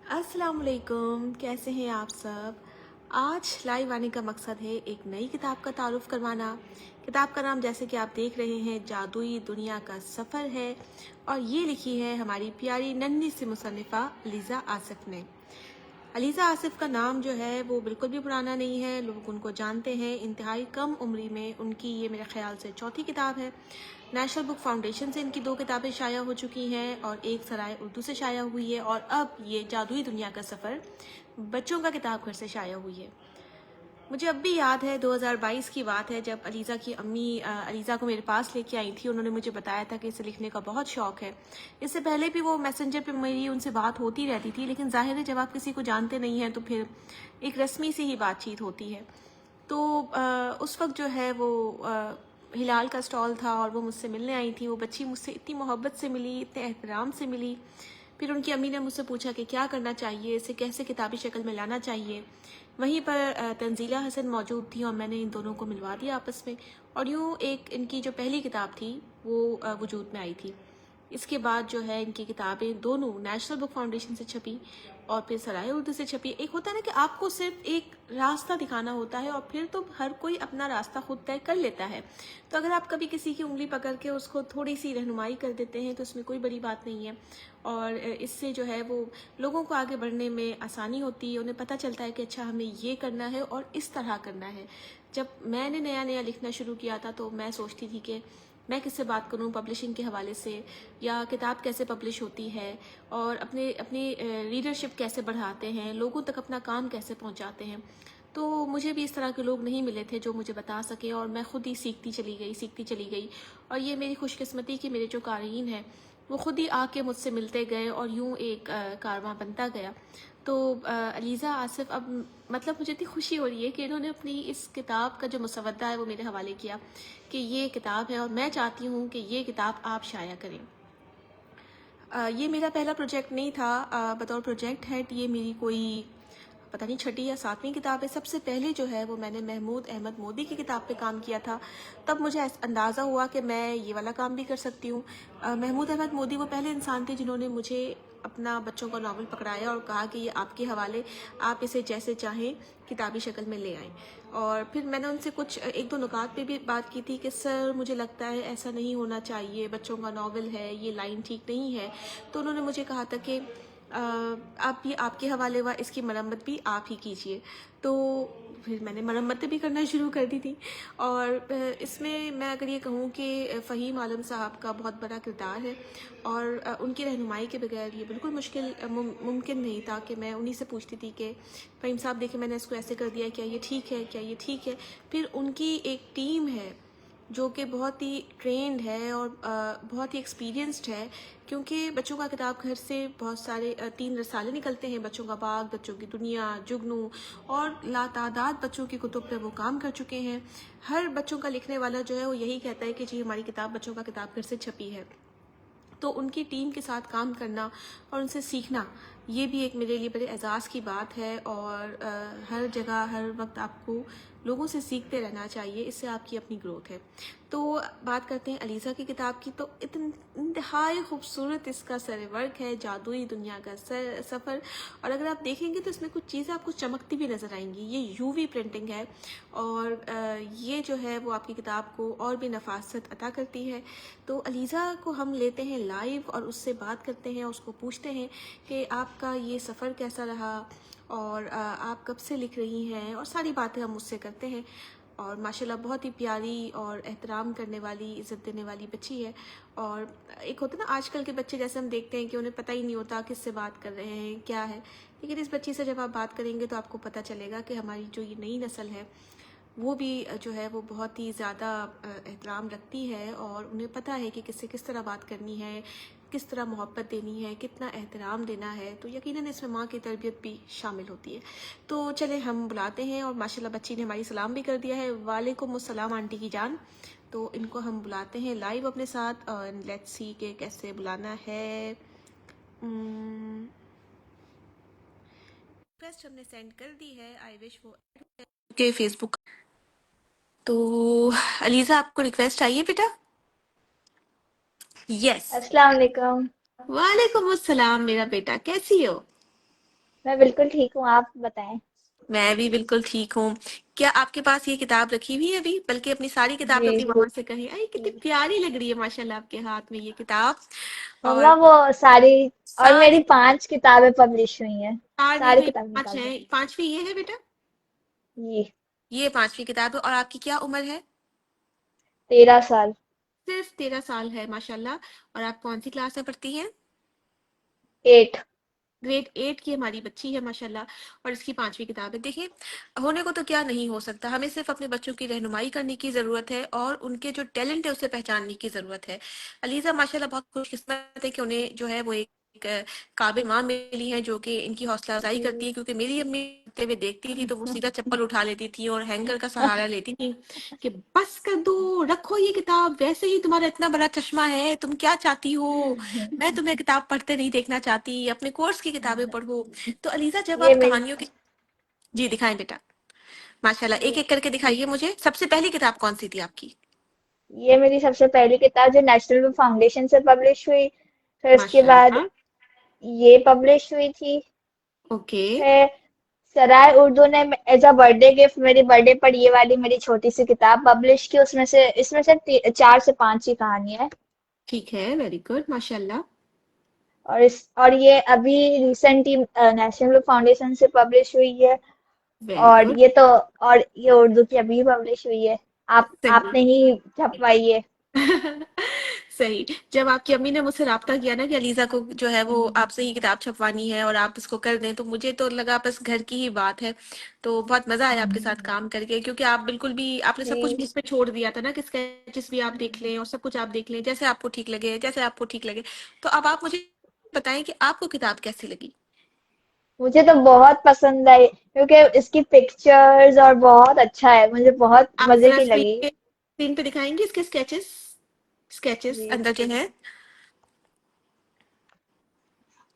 अस्सलाम वालेकुम, कैसे हैं आप सब। आज लाइव आने का मकसद है एक नई किताब का तारुफ करवाना। किताब का नाम जैसे कि आप देख रहे हैं जादुई दुनिया का सफ़र है और ये लिखी है हमारी प्यारी नन्ही सी मुसन्निफ़ा अलीज़ा आसिफ ने। अलीज़ा आसिफ का नाम जो है वो बिल्कुल भी पुराना नहीं है, लोग उनको जानते हैं। इंतहाई कम उम्री में उनकी ये मेरे ख्याल से चौथी किताब है। नेशनल बुक फाउंडेशन से इनकी 2 किताबें शाया हो चुकी हैं और एक सराय उर्दू से शाया हुई है और अब ये जादुई दुनिया का सफ़र बच्चों का किताब घर से शाया हुई है। मुझे अब भी याद है 2022 की बात है जब अलीज़ा की अम्मी अलीज़ा को मेरे पास लेके आई थी। उन्होंने मुझे बताया था कि इसे लिखने का बहुत शौक है। इससे पहले भी वो मैसेंजर पे मेरी उनसे बात होती रहती थी, लेकिन जाहिर है जब आप किसी को जानते नहीं हैं तो फिर एक रस्मी सी ही बातचीत होती है। तो उस वक्त जो है वो हिलाल का स्टॉल था और वो मुझसे मिलने आई थी। वो बच्ची मुझसे इतनी मोहब्बत से मिली, इतने एहतराम से मिली। फिर उनकी अम्मी ने मुझसे पूछा कि क्या करना चाहिए, इसे कैसे किताबी शक्ल में लाना चाहिए। वहीं पर तंजीला हसन मौजूद थी और मैंने इन दोनों को मिलवा दिया आपस में और यूँ एक इनकी जो पहली किताब थी वो वजूद में आई थी। इसके बाद जो है इनकी किताबें दोनों नेशनल बुक फाउंडेशन से छपी और फिर सराय उर्दू से छपी। एक होता है ना कि आपको सिर्फ एक रास्ता दिखाना होता है और फिर तो हर कोई अपना रास्ता खुद तय कर लेता है। तो अगर आप कभी किसी की उंगली पकड़ के उसको थोड़ी सी रहनुमाई कर देते हैं तो इसमें कोई बड़ी बात नहीं है और इससे जो है वो लोगों को आगे बढ़ने में आसानी होती है। उन्हें पता चलता है कि अच्छा हमें ये करना है और इस तरह करना है। जब मैंने नया नया लिखना शुरू किया था तो मैं सोचती थी कि मैं किससे बात करूं पब्लिशिंग के हवाले से, या किताब कैसे पब्लिश होती है और अपने अपनी रीडरशिप कैसे बढ़ाते हैं, लोगों तक अपना काम कैसे पहुंचाते हैं। तो मुझे भी इस तरह के लोग नहीं मिले थे जो मुझे बता सके और मैं खुद ही सीखती चली गई और ये मेरी खुशकिस्मती कि मेरे जो क़ारीन हैं वो खुद ही आके मुझसे मिलते गए और यूँ एक कारवां बनता गया। तो अलीज़ा आसिफ अब मतलब मुझे इतनी खुशी हो रही है कि इन्होंने अपनी इस किताब का जो मुसवदा है वो मेरे हवाले किया कि ये किताब है और मैं चाहती हूँ कि ये किताब आप शाया करें। ये मेरा पहला प्रोजेक्ट नहीं था। बतौर प्रोजेक्ट हेड ये मेरी कोई पता नहीं छठी या सातवीं किताब है। सबसे पहले जो है वो मैंने महमूद अहमद मोदी की किताब पे काम किया था। तब मुझे अंदाज़ा हुआ कि मैं ये वाला काम भी कर सकती हूँ। महमूद अहमद मोदी वो पहले इंसान थे जिन्होंने मुझे अपना बच्चों का नावल पकड़ाया और कहा कि ये आपके हवाले, आप इसे जैसे चाहें किताबी शक्ल में ले आएँ। और फिर मैंने उनसे कुछ एक दो नुकात पे भी बात की थी कि सर मुझे लगता है ऐसा नहीं होना चाहिए, बच्चों का नावल है, ये लाइन ठीक नहीं है। तो उन्होंने मुझे कहा था कि आप ये आपके हवाले हुआ, इसकी मरम्मत भी आप ही कीजिए। तो फिर मैंने मरम्मतें भी करना शुरू कर दी थी और इसमें मैं अगर ये कहूँ कि फ़हीम आलम साहब का बहुत बड़ा किरदार है और उनकी रहनुमाई के बगैर ये बिल्कुल मुमकिन नहीं था कि मैं उन्हीं से पूछती थी कि फ़हीम साहब देखिए मैंने इसको ऐसे कर दिया, क्या ये ठीक है, क्या ये ठीक है। फिर उनकी एक टीम है जो कि बहुत ही ट्रेंड है और बहुत ही एक्सपीरियंस्ड है, क्योंकि बच्चों का किताब घर से बहुत सारे 3 रसाले निकलते हैं, बच्चों का बाग, बच्चों की दुनिया, जुगनू और लातादाद बच्चों की कुतुब पे वो काम कर चुके हैं। हर बच्चों का लिखने वाला जो है वो यही कहता है कि जी हमारी किताब बच्चों का किताब घर से छपी है। तो उनकी टीम के साथ काम करना और उनसे सीखना ये भी एक मेरे लिए बड़े एजाज़ की बात है और हर जगह हर वक्त आपको लोगों से सीखते रहना चाहिए, इससे आपकी अपनी ग्रोथ है। तो बात करते हैं अलीज़ा की किताब की। तो इंतहाई खूबसूरत इसका सरवर्क है, जादुई दुनिया का सफ़र। और अगर आप देखेंगे तो इसमें कुछ चीज़ें आपको चमकती भी नज़र आएंगी। ये यूवी प्रिंटिंग है और ये जो है वो आपकी किताब को और भी नफासत अता करती है। तो अलीज़ा को हम लेते हैं लाइव और उससे बात करते हैं, उसको पूछते हैं कि आपका ये सफ़र कैसा रहा और आप कब से लिख रही हैं, और सारी बातें हम उससे करते हैं। और माशाल्लाह बहुत ही प्यारी और एहतराम करने वाली, इज़्ज़त देने वाली बच्ची है। और एक होता है ना आजकल के बच्चे, जैसे हम देखते हैं कि उन्हें पता ही नहीं होता किससे बात कर रहे हैं, क्या है। लेकिन इस बच्ची से जब आप बात करेंगे तो आपको पता चलेगा कि हमारी जो ये नई नस्ल है वो भी जो है वो बहुत ही ज़्यादा एहतराम रखती है और उन्हें पता है कि किससे किस तरह बात करनी है, किस तरह मोहब्बत देनी है, कितना एहतराम देना है। तो यकीनन इसमें माँ की तरबियत भी शामिल होती है। तो चले हम बुलाते हैं और माशाल्लाह बच्ची ने हमारी सलाम भी कर दिया है। वालेकुम अस्सलाम आंटी की जान। तो इनको हम बुलाते हैं लाइव अपने साथ और लेट्स सी के कैसे बुलाना है। रिक्वेस्ट हमने सेंड कर दी है, आई विश वो के फेसबुक। तो अलीज़ा आपको रिक्वेस्ट आई है बेटा? यस। अस्सलाम वालेकुम। वालेकुम अस्सलाम मेरा बेटा, कैसी हो? मैं बिल्कुल ठीक हूँ, आप बताएं। मैं भी बिल्कुल ठीक हूँ। क्या आपके पास ये किताब रखी हुई है अभी? बल्कि अपनी सारी किताब जी। अपनी मम्मा से कहें, अरे कितनी प्यारी लग रही है माशाल्लाह आपके हाथ में ये किताब। और मम्मा वो सारी, और सारी मेरी 5 किताबें पब्लिश हुई हैं। सारी सारी हुई किताबें पांच निकाल है, दो। पांचवी ये है बेटा? जी। ये पांचवी किताब है। और आपकी क्या उम्र है? 13 साल। सिर्फ 13 साल है माशाल्लाह। और आप कौन सी क्लास में पढ़ती हैं? 8। ग्रेड 8 की हमारी बच्ची है माशाल्लाह। और इसकी पांचवी किताब है। देखिए, होने को तो क्या नहीं हो सकता, हमें सिर्फ अपने बच्चों की रहनुमाई करने की जरूरत है और उनके जो टैलेंट है उसे पहचानने की जरूरत है। अलीजा माशाल्लाह बहुत खुशकिस्मत है कि उन्हें जो है वो एक काबिल माँ मिली है जो कि इनकी हौसला अफजाई करती जी। है। क्योंकि मेरी अम्मी करते हुए देखती थी तो वो सीधा चप्पल उठा लेती थी और हैंगर का सहारा लेती थी कि बस कर दो, रखो ये किताब, वैसे ही तुम्हारा इतना बड़ा चश्मा है, तुम क्या चाहती हो? मैं तुम्हें किताब पढ़ते नहीं देखना चाहती, अपने कोर्स की किताबें पढ़ो। तो अलीजा, जब ये आप मेरी कहानियों की जी दिखाएं बेटा, माशाल्लाह एक ये एक करके दिखाइए मुझे। सबसे पहली किताब कौन सी थी आपकी? ये मेरी सबसे पहली किताब जो नेशनल बुक फाउंडेशन से पब्लिश हुई। फिर उसके बाद माशाल्लाह। ये पब्लिश हुई थी। ओके। फिर सराय उर्दू ने एज अ बर्थडे गिफ्ट मेरी बर्थडे पर ये वाली मेरी छोटी सी किताब पब्लिश की। उसमें से इसमें से 4 से 5 ही कहानियां है। ठीक है, वेरी गुड माशाल्लाह। और ये अभी रिसेंटली नेशनल बुक फाउंडेशन से पब्लिश हुई है। वेरी और गुड। ये उर्दू की अभी पब्लिश हुई है। आप सही। आपने ही छपवाई है। सही। जब आपकी अम्मी ने मुझसे राब्ता किया ना कि अलीजा को जो है वो आपसे ही किताब छपवानी है और आप इसको कर दें, तो मुझे तो लगा बस घर की ही बात है। तो बहुत मजा आया आपके साथ काम करके, क्योंकि आप बिल्कुल भी आपने सब कुछ जी। मुझ पे छोड़ दिया था ना कि स्केचेस भी आप देख लें और सब कुछ आप देख लें, जैसे आपको ठीक लगे, जैसे आपको ठीक लगे। तो अब आप मुझे बताएं कि आपको किताब कैसी लगी? मुझे तो बहुत पसंद आई क्योंकि इसकी पिक्चर्स और बहुत अच्छा है, मुझे बहुत आप मजे जरा की लगी। स्क्रीन पे दिखाएंगे इसके स्केचेस? स्केचेस जी। अंदर जो है।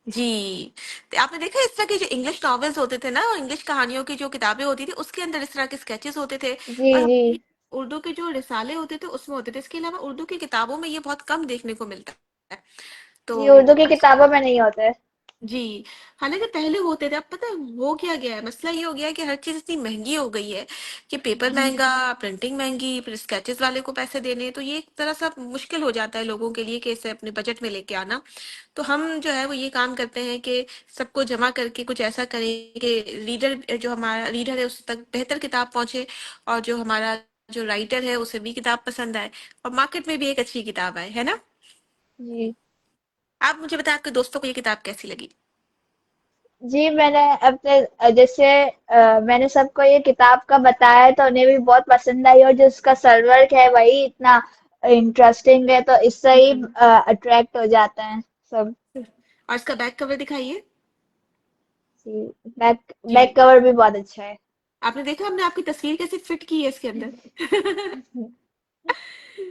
जी। तो आपने देखा इस तरह के जो इंग्लिश नॉवेल्स होते थे ना और इंग्लिश कहानियों की जो किताबें होती थी उसके अंदर इस तरह के स्केचेस होते थे। जी। और जी। हमारी उर्दू के जो रिसाले होते थे उसमें होते थे। इसके अलावा उर्दू की किताबों में ये बहुत कम देखने को मिलता है। तो जी, उर्दू की किताबों में नहीं होते। जी, हालांकि पहले होते थे। अब पता है हो क्या गया है, मसला ये हो गया है कि हर चीज इतनी महंगी हो गई है कि पेपर महंगा, प्रिंटिंग महंगी, फिर स्केचेस वाले को पैसे देने, तो ये एक तरह सा मुश्किल हो जाता है लोगों के लिए कि इसे अपने बजट में लेके आना। तो हम जो है वो ये काम करते हैं कि सबको जमा करके कुछ ऐसा करें कि रीडर, जो हमारा रीडर है उस तक बेहतर किताब पहुंचे, और जो हमारा जो राइटर है उसे भी किताब पसंद आए और मार्केट में भी एक अच्छी किताब आए, है ना? जी। आप मुझे बताएं आपके दोस्तों को ये किताब कैसी लगी? जी, मैंने अपने जैसे मैंने सबको ये किताब का बताया तो उन्हें भी बहुत पसंद आई, और जो उसका सर्वर है वही इतना इंटरेस्टिंग है तो इससे ही अट्रैक्ट हो जाते हैं सब। और इसका बैक कवर दिखाइए। जी। बैक जी, बैक कवर भी बहुत अच्छा है। आपने देखा हमने आपकी तस्वीर कैसे फिट की है इसके अंदर?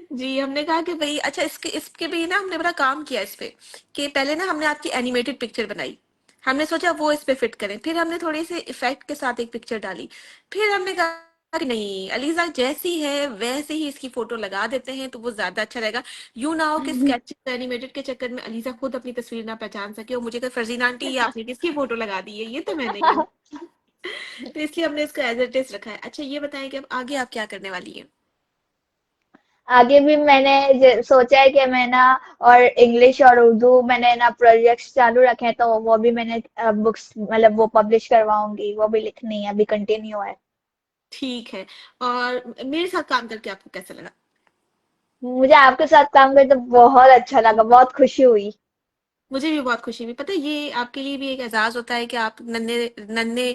जी, हमने कहा कि भाई अच्छा, इसके इसके भी ना हमने बड़ा काम किया इस पे कि पहले ना हमने आपकी एनिमेटेड पिक्चर बनाई। हमने सोचा वो इस पे फिट करें, फिर हमने थोड़ी सी इफेक्ट के साथ एक पिक्चर डाली। फिर हमने कहा कि नहीं, अलीजा जैसी है वैसे ही इसकी फोटो लगा देते हैं तो वो ज्यादा अच्छा रहेगा। यूं ना हो कि स्केच एनिमेटेड के चक्कर में अलीजा खुद अपनी तस्वीर ना पहचान सके और मुझे कहे फरजीन आंटी ये आपने किसकी फोटो लगा दी है, ये तो मैं नहीं हूँ। तो इसलिए हमने इसको एज इट इज रखा है। अच्छा ये बताएं कि अब आगे आप क्या करने वाली हैं? आगे भी मैंने सोचा है कि मैं ना, और इंग्लिश और उर्दू मैंने ना प्रोजेक्ट्स चालू रखे हैं तो वो भी मैंने बुक्स मतलब वो पब्लिश करवाऊंगी, वो भी लिखनी है, अभी कंटिन्यू है। ठीक है। और मेरे साथ काम करके आपको कैसा लगा? मुझे आपके साथ काम करके तो बहुत अच्छा लगा, बहुत खुशी हुई। मुझे भी बहुत खुशी हुई। पता है ये आपके लिए भी एक एजाज होता है कि आप नन्हे नन्हे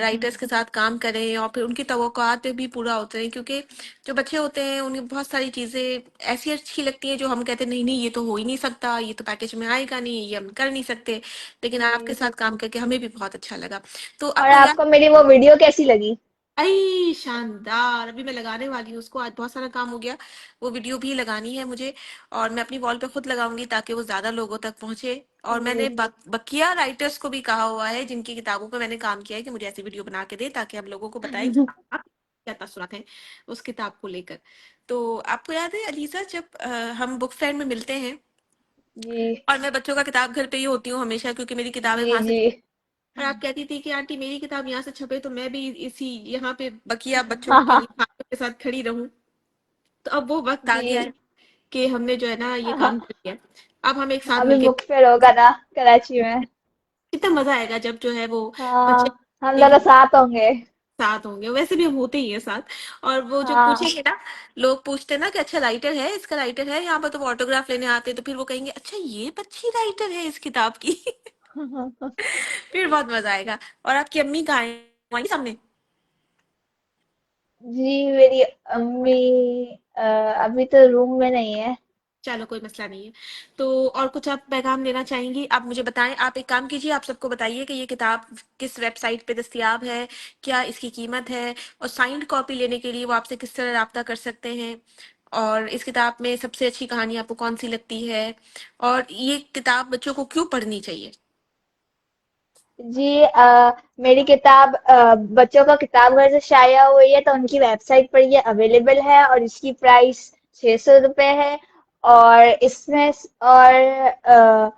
राइटर्स के साथ काम करें और फिर उनकी तवक्कुआत पे भी पूरा होते हैं। क्योंकि जो बच्चे होते हैं उन्हें बहुत सारी चीजें ऐसी अच्छी लगती हैं जो हम कहते हैं नहीं नहीं ये तो हो ही नहीं सकता, ये तो पैकेज में आएगा नहीं, ये हम कर नहीं सकते। लेकिन आपके जी। साथ काम करके हमें भी बहुत अच्छा लगा। तो और आपको याद, आपको मेरी वो वीडियो कैसी लगी? अरे शानदार, अभी मैं लगाने वाली हूँ उसको, आज बहुत सारा काम हो गया। वो वीडियो भी लगानी है मुझे और मैं अपनी वॉल पे खुद लगाऊंगी ताकि वो ज्यादा लोगों तक पहुंचे। और मैंने जी। बकिया राइटर्स को भी कहा हुआ है जिनकी किताबों पे मैंने काम किया है कि मुझे ऐसी वीडियो बना के दे ताकि हम लोगों को बताएं कि आप क्या तासुरात हैं उस किताब को लेकर। तो आपको याद है अलीजा, जब हम बुक फेयर में मिलते हैं जी। और मैं बच्चों का किताब घर पे ही होती हूँ हमेशा क्योंकि मेरी किताबें जी। वहां से जी। और आप कहती थी कि आंटी मेरी किताब यहाँ से छपे तो मैं भी इसी यहाँ पे बकिया बच्चों हाँ के हाँ लिफाफे के साथ खड़ी रहूं। तो अब वो वक्त आ गया जी। है कि हमने जो है ना ये हाँ, काम कर लिया है। अब हम एक साथ अभी मिलके बुक फेयर होगा ना कराची में। कितना मजा आएगा जब जो है वो बच्चे हाँ, हम एक दोनों साथ होंगे। साथ होंगे, वैसे भी हम होते ही हैं साथ। और वो जो हाँ। पूछेंगे ना, लोग पूछते हैं ना कि अच्छा राइटर है, इसका राइटर है यहाँ पर, तो वो ऑटोग्राफ लेने आते हैं, तो फिर वो कहेंगे अच्छा ये बच्ची राइटर है इस किताब की। फिर बहुत मजा आएगा। और आपकी अम्मी कहाँ है, वहीं सामने? जी मेरी अम्मी अभी तो रूम में नहीं है। चलो कोई मसला नहीं है। तो और कुछ आप पैगाम देना चाहेंगी, आप मुझे बताएं। आप एक काम कीजिए, आप सबको बताइए कि ये किताब किस वेबसाइट पे दस्तयाब है, क्या इसकी कीमत है, और साइंड कॉपी लेने के लिए वो आपसे किस तरह राब्ता कर सकते हैं, और इस किताब में सबसे अच्छी कहानी आपको कौन सी लगती है, और ये किताब बच्चों को क्यों पढ़नी चाहिए। जी मेरी किताब बच्चों का किताब घर से शाया हुई है तो उनकी वेबसाइट पर ये अवेलेबल है और इसकी प्राइस 600 रुपये है। और इसमें और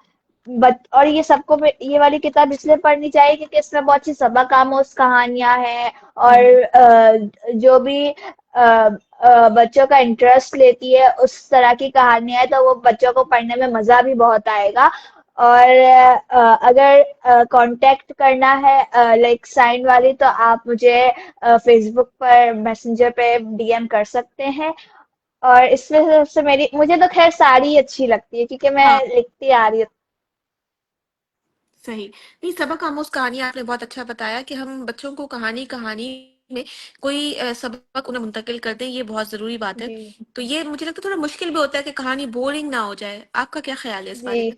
और ये सबको ये वाली किताब इसलिए पढ़नी चाहिए क्योंकि इसमें बहुत सी सबक आमोज कहानियां हैं। और हम्म। जो भी बच्चों का इंटरेस्ट लेती है उस तरह की कहानियां हैं तो वो बच्चों को पढ़ने में मजा भी बहुत आएगा। और अगर कांटेक्ट करना है लाइक साइन वाली तो आप मुझे फेसबुक पर मैसेंजर पे डीएम कर सकते हैं। और इसमें सबसे मेरी मुझे तो खैर साड़ी अच्छी लगती है क्योंकि मैं हाँ लिखती आ रही हूँ। सही। नहीं, सबक आमोज कहानी आपने बहुत अच्छा बताया कि हम बच्चों को कहानी कहानी में कोई सबक उन्हें मुंतकिल कर दें, ये बहुत जरूरी बात है। जी तो ये मुझे लगता है थोड़ा मुश्किल भी होता है कि कहानी बोरिंग ना हो जाए। आपका क्या ख्याल है इस जी बारे में?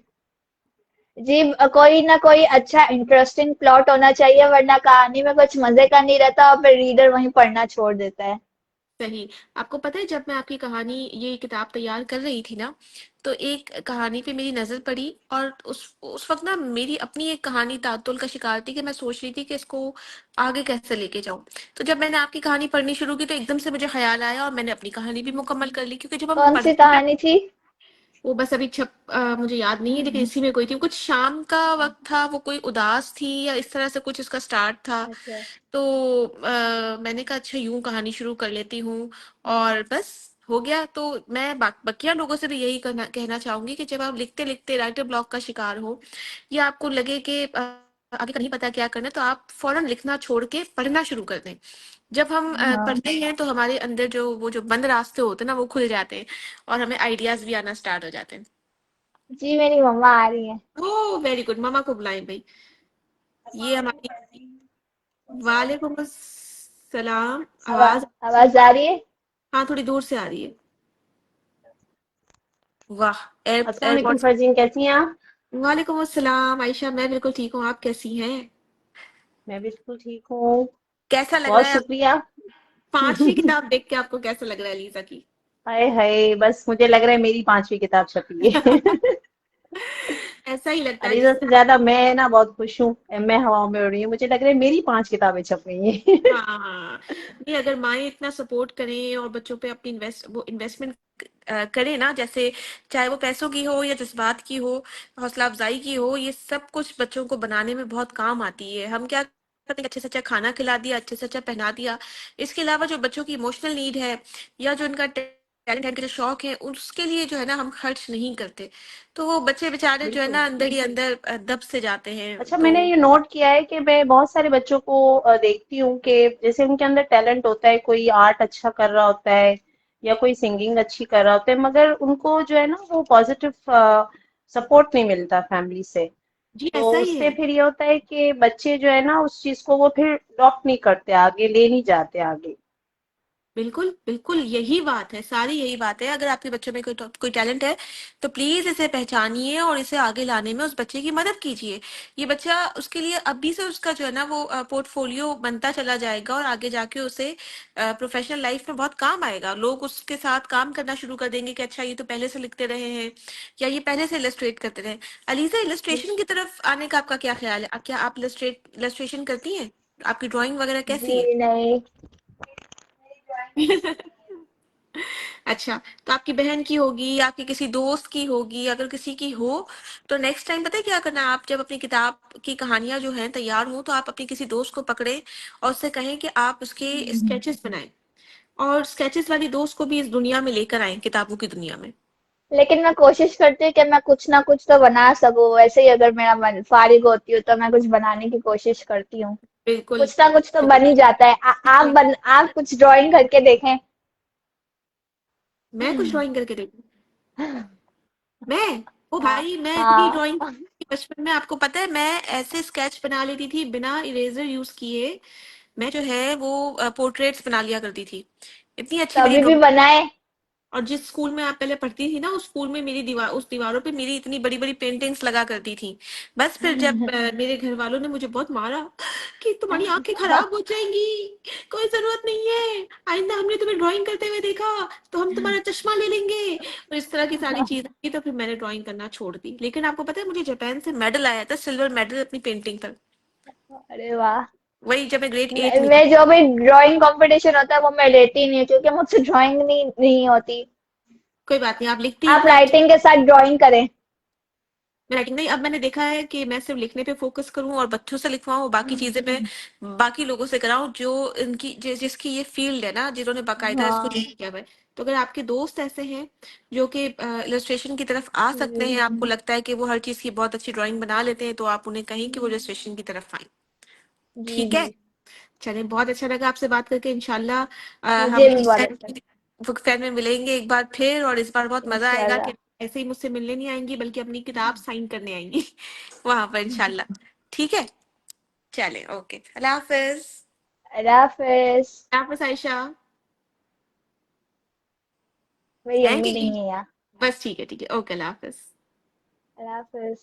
जी कोई ना कोई अच्छा इंटरेस्टिंग प्लॉट होना चाहिए वरना कहानी में कुछ मजे का नहीं रहता और फिर रीडर वहीं पढ़ना छोड़ देता है। सही। आपको पता है जब मैं आपकी कहानी, ये किताब तैयार कर रही थी ना, तो एक कहानी पे मेरी नजर पड़ी, और उस वक्त ना मेरी अपनी एक कहानी तातुल का शिकार थी कि मैं सोच रही थी कि इसको आगे कैसे लेके जाऊं। तो जब मैंने आपकी कहानी पढ़नी शुरू की तो एकदम से मुझे ख्याल आया और मैंने अपनी कहानी भी मुकम्मल कर ली, क्योंकि जब हम कौन सी पढ़ते हैं ना, कहानी थी? वो बस अभी मुझे याद नहीं है, लेकिन इसी में कोई थी, कुछ शाम का वक्त था, वो कोई उदास थी या इस तरह से कुछ इसका स्टार्ट था। अच्छा। तो मैंने कहा अच्छा यूं कहानी शुरू कर लेती हूँ, और बस हो गया। तो मैं बकिया लोगों से भी यही कहना चाहूंगी कि जब आप लिखते लिखते राइटर ब्लॉक का शिकार हो, या आपको लगे कि आगे का नहीं पता क्या करना है, तो आप फौरन लिखना छोड़ के पढ़ना शुरू कर दें। जब हम हाँ पढ़ते हैं तो हमारे अंदर जो वो जो बंद रास्ते होते हैं ना, वो खुल जाते हैं, और हमें आइडियाज भी आना स्टार्ट हो जाते हैं। जी मेरी मम्मा आ रही है। ओह वेरी गुड, मम्मा को बुलाएं भाई। ये हमारी, वालेकुम अस्सलाम। आवाज, आवाज आ रही है? हाँ थोड़ी दूर से आ रही है। वाह, अस्सलाम वालेकुम एयरपोर्ट्स। फरजीन, कैसी हैं आप? वालेकुम अस्सलाम आयशा, मैं बिल्कुल ठीक हूँ, आप कैसी हैं? मैं बिल्कुल ठीक हूँ। कैसा लग रहा बहुत है शुक्रिया। पांचवी किताब देख के, आपको कैसा लग रहा है लीजा की? हाय हाय, बस मुझे लग रहा है मेरी पांचवी किताब छपी है। ऐसा ही लगता है अलीजा जैसे। से ज्यादा मैं ना बहुत खुश हूँ। मैं हवाओं में उड़ रही हूँ, मुझे लग रहा है मेरी पांच किताबें छप गई हैं। हाँ हाँ। नहीं, अगर माएँ इतना सपोर्ट करें और बच्चों पे अपनी इन्वेस्टमेंट करें ना, जैसे चाहे वो पैसों की हो या जज्बात की हो, हौसला अफजाई की हो, ये सब कुछ बच्चों को बनाने में बहुत काम आती है। हम क्या करते हैं, अच्छे से अच्छा खाना खिला दिया, अच्छे से अच्छा पहना दिया, इसके अलावा जो बच्चों की इमोशनल नीड है या जो इनका टैलेंट है, इनके जो शौक है, उसके लिए जो है ना हम खर्च नहीं करते। तो वो बच्चे बेचारे जो है बिल्कुल। ना अंदर ही अंदर दब से जाते हैं। अच्छा, तो मैंने ये नोट किया है कि मैं बहुत सारे बच्चों को देखती हूँ कि जैसे उनके अंदर टैलेंट होता है, कोई आर्ट अच्छा कर रहा होता है या कोई सिंगिंग अच्छी कर रहा होता है, मगर उनको जो है ना वो पॉजिटिव सपोर्ट नहीं मिलता फैमिली से। जी तो ऐसा ही उससे है। फिर ये होता है कि बच्चे जो है ना उस चीज को वो फिर अडॉप्ट नहीं करते, आगे ले नहीं जाते आगे। बिल्कुल बिल्कुल, यही बात है, सारी यही बात है। अगर आपके बच्चे में कोई टैलेंट है, तो प्लीज इसे पहचानिए और इसे आगे लाने में उस बच्चे की मदद कीजिए। ये बच्चा, उसके लिए अभी से उसका जो है ना वो पोर्टफोलियो बनता चला जाएगा, और आगे जाके उसे प्रोफेशनल लाइफ में बहुत काम आएगा। लोग उसके साथ काम करना शुरू कर देंगे कि अच्छा ये तो पहले से लिखते रहे हैं, या ये पहले से इलस्ट्रेट करते रहे। अलीजा, इलस्ट्रेशन की तरफ आने का आपका क्या ख्याल है? क्या आप इलस्ट्रेशन करती हैं? आपकी ड्राइंग वगैरह कैसी है? जी नहीं। अच्छा, तो आपकी बहन की होगी, आपकी किसी दोस्त की होगी, अगर किसी की हो, तो नेक्स्ट टाइम पता है क्या करना है? आप जब अपनी किताब की कहानियां जो हैं तैयार हो तो आप अपने किसी दोस्त को पकड़े और उससे कहें कि आप उसके स्केचेस बनाएं, और स्केचेस वाली दोस्त को भी इस दुनिया में लेकर आए, किताबों की दुनिया में। लेकिन मैं कोशिश करती हूँ कि मैं कुछ ना कुछ तो बना सकूं, वैसे ही अगर मेरा मन फारिग होती हूँ तो मैं कुछ बनाने की कोशिश करती हूँ। बिल्कुल। कुछ ना कुछ तो बन ही जाता है। आप कुछ ड्राइंग करके देखें। मैं कुछ ड्राइंग करके देखूं? मैं, ओ हाँ भाई, मैं इतनी हाँ। ड्राइंग बचपन में, आपको पता है मैं ऐसे स्केच बना लेती थी बिना इरेजर यूज किए। मैं जो है वो पोर्ट्रेट्स बना लिया करती थी। इतनी अच्छी मेरी कभी भी ड्राइंग। बनाए। और जिस स्कूल में आप पहले पढ़ती थी ना, उस स्कूल में मेरी दीवार, उस दीवारों पे मेरी इतनी बड़ी बड़ी पेंटिंग्स लगा करती थी। बस फिर जब मेरे घर वालों ने मुझे बहुत मारा कि तुम्हारी आंखें खराब हो जाएंगी, कोई जरूरत नहीं है, आइंदा हमने तुम्हें ड्राइंग करते हुए देखा तो हम तुम्हारा चश्मा ले लेंगे, और इस तरह की सारी चीजें की, तो फिर मैंने ड्राइंग करना छोड़ दी। लेकिन आपको पता है मुझे जापान से मेडल आया था, सिल्वर मेडल, अपनी पेंटिंग पर। अरे वाह। वही जब मैं ग्रेड 8 में मैं थी। जो भी ड्राइंग कंपटीशन होता है वो मैं लेती नहीं हूँ, क्योंकि मुझसे ड्राइंग नहीं होती। कोई बात नहीं, आप लिखती आप इतना अच्छा। राइटिंग के साथ ड्राइंग करें। मैं राइटिंग नहीं, अब मैंने देखा है कि मैं सिर्फ लिखने पे फोकस करूं और बच्चों से लिखवाऊं, बाकी चीजें मैं बाकी लोगों से कराऊं, जो इनकी जिसकी ये फील्ड है ना, जिन्होंने बाकायदा इसको हाँ ज्वाइन किया हुआ है। तो अगर आपके दोस्त ऐसे हैं जो कि इलस्ट्रेशन की तरफ आ सकते जी हैं, आपको लगता है कि वो हर चीज की बहुत अच्छी ड्राइंग बना लेते हैं, तो आप उन्हें कहें कि वो इलस्ट्रेशन की तरफ आए। जी ठीक जी। है। चलिए, बहुत अच्छा लगा आपसे बात करके। इंशाल्लाह हम मुझे भी नेक्स्ट बहुत टाइम अच्छा लगा। बुक फेयर में मिलेंगे एक बार फिर, और इस बार बहुत मजा आएगा कि इंशाल्लाह। ऐसे ही मुझसे मिलने नहीं आएंगी बल्कि अपनी किताब साइन करने आएंगी वहां पर इंशाल्लाह। ठीक है। चले, ओके, अल्लाह हाफिज। अल्लाह हाफिज। अल्लाह हाफिज आयशा। मेरी है अम्मी कि नहीं? नहीं है यहाँ। बस ठीक है, ठीक है, ओके, अल्लाह हाफिज। अल्लाह हाफिज।